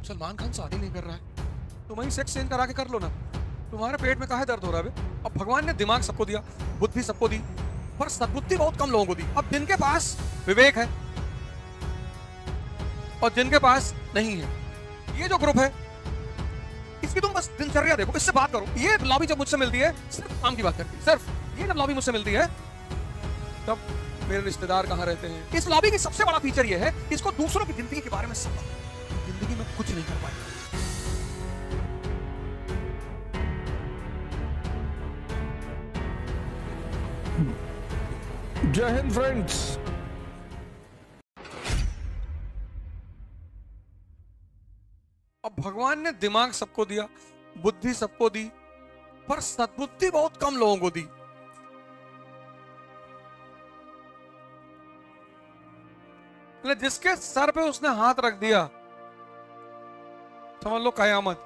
सलमान खान शादी नहीं कर रहा है, तुम वही सेक्स चेंज करा के कर लो ना। तुम्हारे पेट में काहे दर्द हो रहा है बे? अब भगवान ने दिमाग सबको दिया, बुद्धि सबको दी, पर सद्बुद्धि बहुत कम लोगों को दी। अब जिनके पास विवेक है और जिनके पास नहीं है, ये जो ग्रुप है, इसकी तुम बस दिनचर्या देखो, इससे बात करो। ये लॉबी जब मुझसे मिलती है सिर्फ काम की बात करती है, सिर्फ ये जब लॉबी मुझसे मिलती है तब मेरे रिश्तेदार कहाँ रहते हैं। इस लॉबी की सबसे बड़ा फीचर ये है, इसको दूसरों की जिंदगी के बारे में सब पता। जिंदगी में कुछ नहीं कर पाए। जय हिंद फ्रेंड्स। अब भगवान ने दिमाग सबको दिया, बुद्धि सबको दी, पर सद्बुद्धि बहुत कम लोगों को दी। जिसके सर पे उसने हाथ रख दिया, समझ लो कयामत।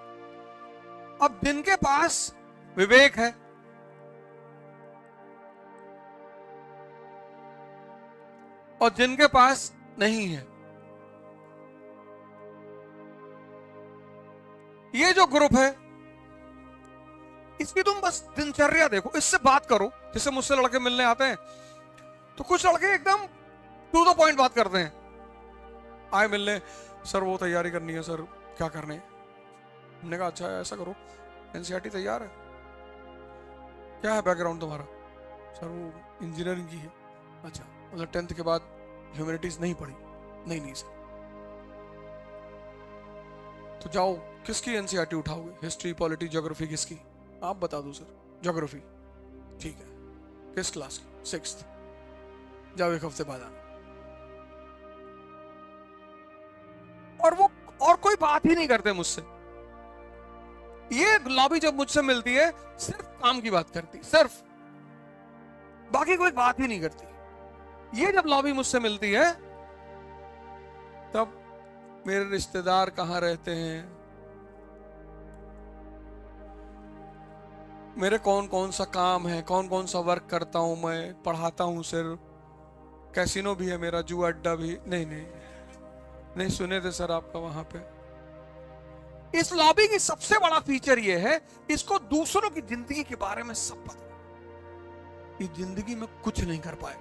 अब जिनके पास विवेक है और जिनके पास नहीं है, ये जो ग्रुप है, इसकी तुम बस दिनचर्या देखो, इससे बात करो। जैसे मुझसे लड़के मिलने आते हैं तो कुछ लड़के एकदम टू द पॉइंट बात करते हैं। आए मिलने, सर वो तैयारी करनी है, सर क्या करने है? हमने कहा अच्छा ऐसा करो, एनसीईआरटी तैयार है, क्या है बैकग्राउंड तुम्हारा? सर वो इंजीनियरिंग की है। अच्छा मतलब 10th के बाद ह्यूमैनिटीज नहीं पढ़ी? नहीं सर। तो जाओ, किसकी एनसीईआरटी उठाओगे? हिस्ट्री, पॉलिटी, ज्योग्राफी, किसकी? आप बता दो सर। ज्योग्राफी, ठीक है। किस क्लास की? 6th। जाओ एक हफ्ते बाद आना। और वो और कोई बात ही नहीं करते मुझसे। ये लॉबी जब मुझसे मिलती है सिर्फ काम की बात करती, सिर्फ, बाकी कोई बात ही नहीं करती। ये जब लॉबी मुझसे मिलती है तब मेरे रिश्तेदार कहाँ रहते हैं, मेरे कौन कौन सा काम है, कौन कौन सा वर्क करता हूं मैं, पढ़ाता हूं सिर्फ, कैसीनो भी है मेरा, जुआ अड्डा भी नहीं सुने थे सर आपका वहां पे। इस लॉबी की सबसे बड़ा फीचर यह है, इसको दूसरों की जिंदगी के बारे में सब पता। इस जिंदगी में कुछ नहीं कर पाए।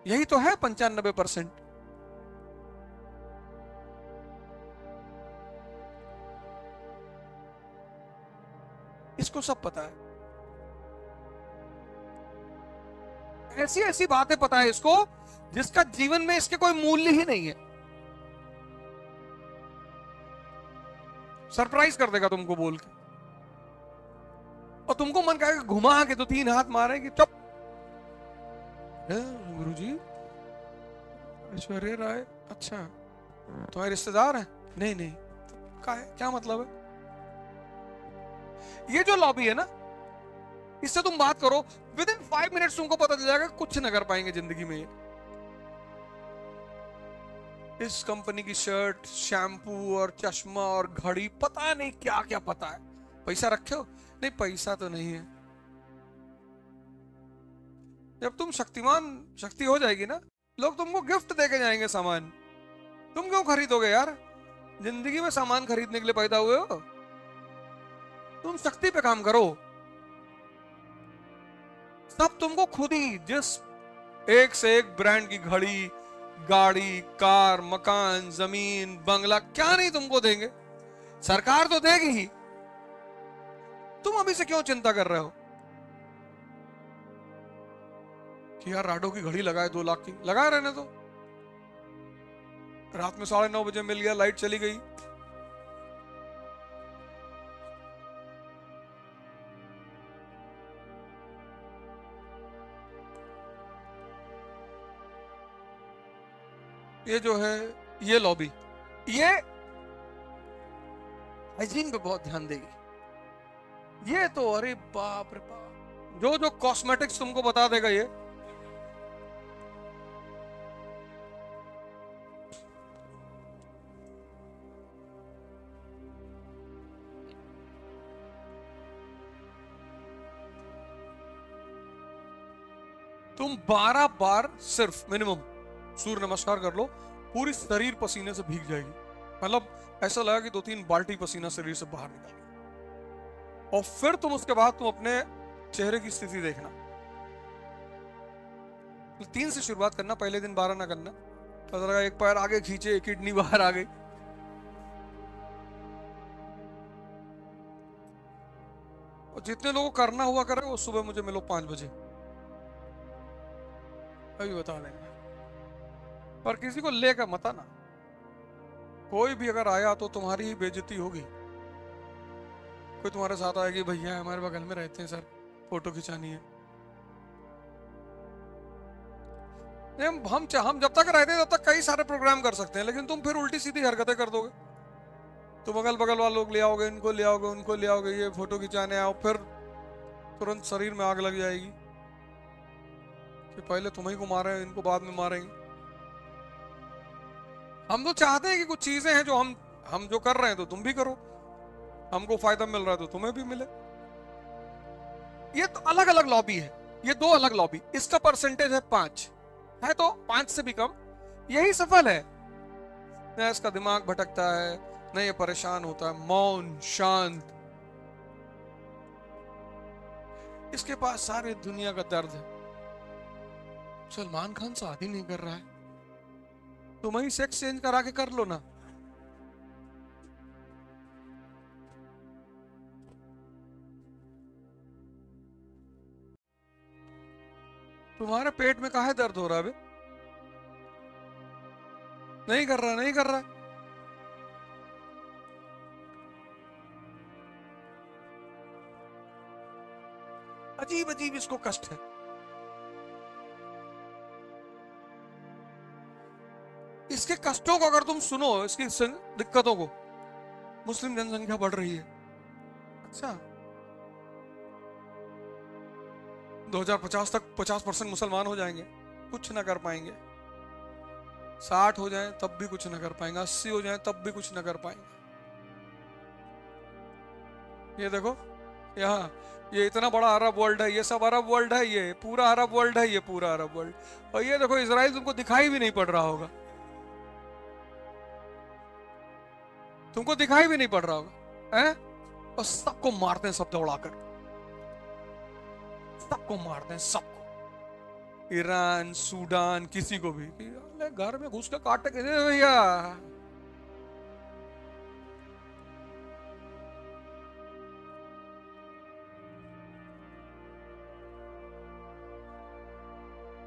यही तो है 95%। इसको सब पता है, ऐसी ऐसी बातें पता है इसको जिसका जीवन में इसके कोई मूल्य ही नहीं है। सरप्राइज कर देगा तुमको बोल के, और तुमको मन कहेगा घुमा के तो 3 हाथ मारेगी। चुप गुरुजी, ऐश्वर्या राय, अच्छा तुम्हारे रिश्तेदार है? नहीं का है, क्या मतलब है? ये जो लॉबी है ना, इससे तुम बात करो, विद इन 5 मिनट्स तुमको पता चल जाएगा कुछ न कर पाएंगे जिंदगी में। इस कंपनी की शर्ट, शैम्पू और चश्मा और घड़ी, पता नहीं क्या क्या पता है। पैसा रखे हो? नहीं पैसा तो नहीं है। जब तुम शक्ति हो जाएगी ना, लोग तुमको गिफ्ट देके जाएंगे सामान। तुम क्यों खरीदोगे यार? जिंदगी में सामान खरीदने के लिए पैदा हुए हो? तुम शक्ति पे काम करो। सब तुमको खुद ही, जिस एक से एक ब्रांड की घड़ी, गाड़ी, कार, मकान, जमीन, बंगला, क्या नहीं तुमको देंगे? सरकार तो देगी ही। तुम अभी से क्यों चिंता कर रहे हो कि यार राडो की घड़ी लगाए 2 लाख की? लगाए रहने दो। रात में 9:30 बजे मिल गया, लाइट चली गई, ये जो है ये लॉबी, ये हाइजीन पे बहुत ध्यान देगी। ये तो अरे बाप रे बाप, जो कॉस्मेटिक्स तुमको बता देगा तुम 12 बार सिर्फ मिनिमम सूर्य नमस्कार कर लो, पूरी शरीर पसीने से भीग जाएगी। मतलब ऐसा लगा कि 2-3 बाल्टी पसीना शरीर से बाहर निकल गया। और फिर तुम उसके बाद तुम अपने चेहरे की स्थिति देखना। 3 से शुरुआत करना, पहले दिन 12 ना करना। पता लगा एक पैर आगे खींचे, एक किडनी बाहर आ गई। और जितने लोगों को करना हुआ करे वो सुबह मुझे मिलो 5 बजे, अभी बता देंगे। पर किसी को लेकर मत आना, कोई भी अगर आया तो तुम्हारी ही बेइज्जती होगी। कोई तुम्हारे साथ आएगा कि भैया हमारे बगल में रहते हैं सर, फोटो खिंचानी है। हम जब तक रहते हैं तब तक कई सारे प्रोग्राम कर सकते हैं, लेकिन तुम फिर उल्टी सीधी हरकतें कर दोगे। तुम अगल बगल वाले लोग ले आओगे, इनको ले आओगे, उनको ले आओगे, ये फोटो खिंचाने आओ, फिर तुरंत शरीर में आग लग जाएगी कि पहले तुम्हें को मारे, इनको बाद में मारेंगे। हम तो चाहते हैं कि कुछ चीजें हैं जो हम जो कर रहे हैं तो तुम भी करो, हमको फायदा मिल रहा है तो तुम्हें भी मिले। ये तो अलग अलग लॉबी है, ये 2 अलग लॉबी। इसका परसेंटेज है 5 है, तो 5 से भी कम यही सफल है। न इसका दिमाग भटकता है, न ये परेशान होता है, मौन शांत। इसके पास सारे दुनिया का दर्द है। सलमान खान शादी नहीं कर रहा है, तुम ही सेक्स चेंज करा के कर लो ना। तुम्हारे पेट में काहे दर्द हो रहा है बे? नहीं कर रहा, नहीं कर रहा। अजीब अजीब इसको कष्ट है। इसके कष्टों को अगर तुम सुनो, इसकी दिक्कतों को, मुस्लिम जनसंख्या बढ़ रही है। अच्छा, 2050 तक 50% मुसलमान हो जाएंगे, कुछ ना कर पाएंगे। 60 हो जाएं तब भी कुछ ना कर पाएंगे, 80 हो जाएं तब भी कुछ ना कर पाएंगे। ये देखो यहाँ, ये इतना बड़ा अरब वर्ल्ड है, ये सब अरब वर्ल्ड है, ये पूरा अरब वर्ल्ड है, ये पूरा अरब वर्ल्ड। और ये देखो इजराइल तुमको दिखाई भी नहीं पड़ रहा होगा, तुमको दिखाई भी नहीं पड़ रहा होगा, हैं? और सबको मारते हैं, सब दौड़ाकर सबको मारते हैं, सबको। ईरान, सूडान, किसी को भी घर में घुस के काटे कैसे भैया।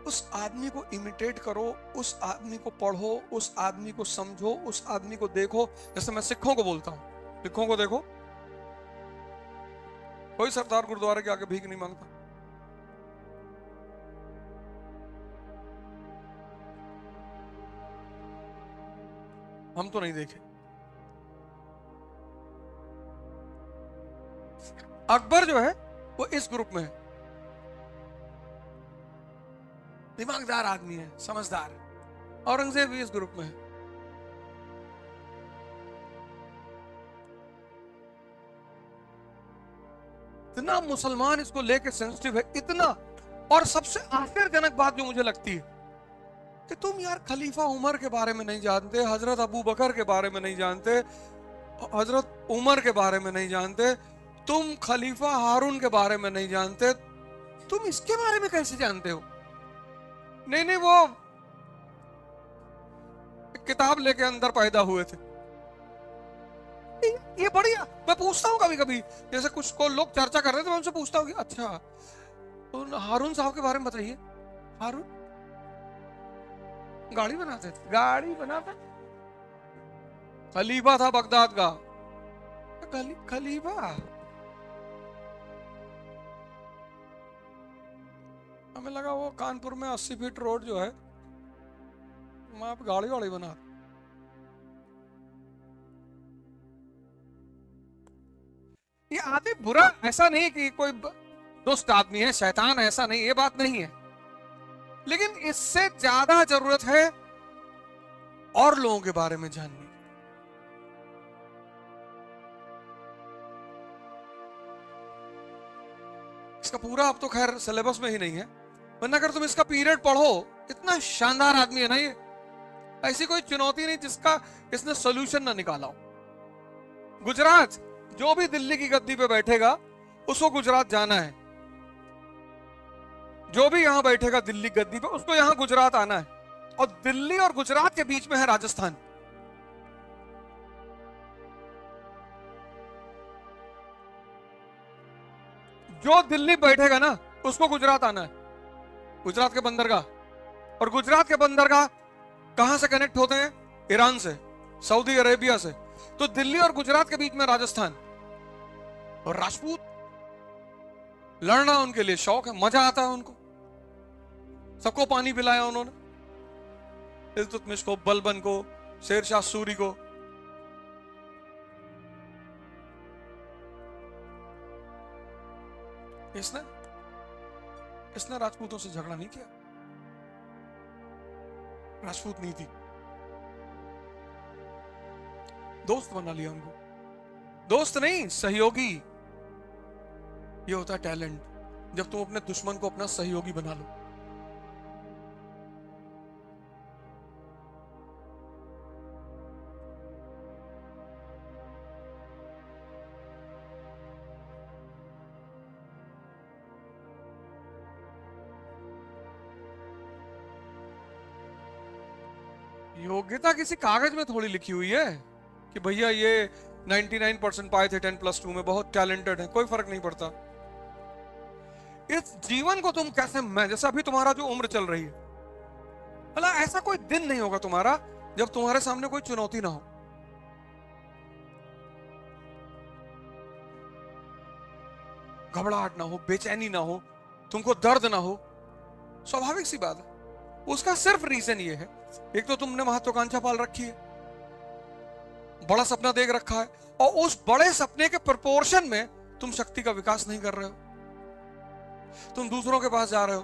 उस आदमी को इमिटेट करो, उस आदमी को पढ़ो, उस आदमी को समझो, उस आदमी को देखो। जैसे मैं सिखों को बोलता हूं, सिखों को देखो, कोई सरदार गुरुद्वारे के आगे भीख नहीं मांगता। हम तो नहीं देखे। अकबर जो है वो इस ग्रुप में है, दिमागदार आदमी है, समझदार। औरंगजेब भी इस ग्रुप में है। इतना मुसलमान इसको लेके सेंसिटिव है, इतना। और सबसे आश्चर्यजनक बात जो मुझे लगती है कि तुम यार खलीफा उमर के बारे में नहीं जानते, हजरत अबू बकर के बारे में नहीं जानते, हजरत उमर के बारे में नहीं जानते, तुम खलीफा हारून के बारे में नहीं जानते, तुम इसके बारे में कैसे जानते हो? नहीं नहीं, वो किताब लेके अंदर पैदा हुए थे। ये बढ़िया। मैं पूछता हूँ कभी कभी, जैसे कुछ को लोग चर्चा कर रहे थे, मैं उनसे पूछता हूँ कि अच्छा तो हारून साहब के बारे में बताइए। हारून गाड़ी बनाते थे, गाड़ी बनाता, खलीफा था बगदाद का। खलीफा हमें लगा वो कानपुर में 80 फीट रोड जो है वहां पे गाड़ी वाड़ी बना। ये आदमी बुरा ऐसा नहीं कि कोई दुष्ट आदमी है, शैतान, ऐसा नहीं, ये बात नहीं है। लेकिन इससे ज्यादा जरूरत है और लोगों के बारे में जानने की। इसका पूरा अब तो खैर सिलेबस में ही नहीं है, वरना अगर तुम इसका पीरियड पढ़ो, इतना शानदार आदमी है ना ये। ऐसी कोई चुनौती नहीं जिसका इसने सोल्यूशन ना निकाला हो। गुजरात, जो भी दिल्ली की गद्दी पे बैठेगा उसको गुजरात जाना है। जो भी यहां बैठेगा दिल्ली गद्दी पे उसको यहां गुजरात आना है। और दिल्ली और गुजरात के बीच में है राजस्थान। जो दिल्ली बैठेगा ना उसको गुजरात आना है, गुजरात के बंदरगाह। और गुजरात के बंदरगाह कहां से कनेक्ट होते हैं? ईरान से, सऊदी अरेबिया से। तो दिल्ली और गुजरात के बीच में राजस्थान। और राजपूत, लड़ना उनके लिए शौक है, मजा आता है उनको। सबको पानी पिलाया उन्होंने, इल्तुतमिश को, बलबन को, शेरशाह सूरी को। इसने राजपूतों से झगड़ा नहीं किया, राजपूत नहीं थी, दोस्त बना लिया उनको। दोस्त नहीं, सहयोगी। ये होता है टैलेंट, जब तुम अपने दुश्मन को अपना सहयोगी बना लो। योग्यता किसी कागज में थोड़ी लिखी हुई है कि भैया ये 99% पाए थे 10+2 में, बहुत टैलेंटेड है। कोई फर्क नहीं पड़ता। इस जीवन को तुम कैसे, मैं जैसा अभी तुम्हारा जो उम्र चल रही है, भला ऐसा कोई दिन नहीं होगा तुम्हारा जब तुम्हारे सामने कोई चुनौती ना हो। घबराहट ना हो, बेचैनी ना हो, तुमको दर्द ना हो। स्वाभाविक सी बात है। उसका सिर्फ रीजन ये है, एक तो तुमने महत्वाकांक्षा पाल रखी है, बड़ा सपना देख रखा है, और उस बड़े सपने के प्रोपोर्शन में तुम शक्ति का विकास नहीं कर रहे हो। तुम दूसरों के पास जा रहे हो,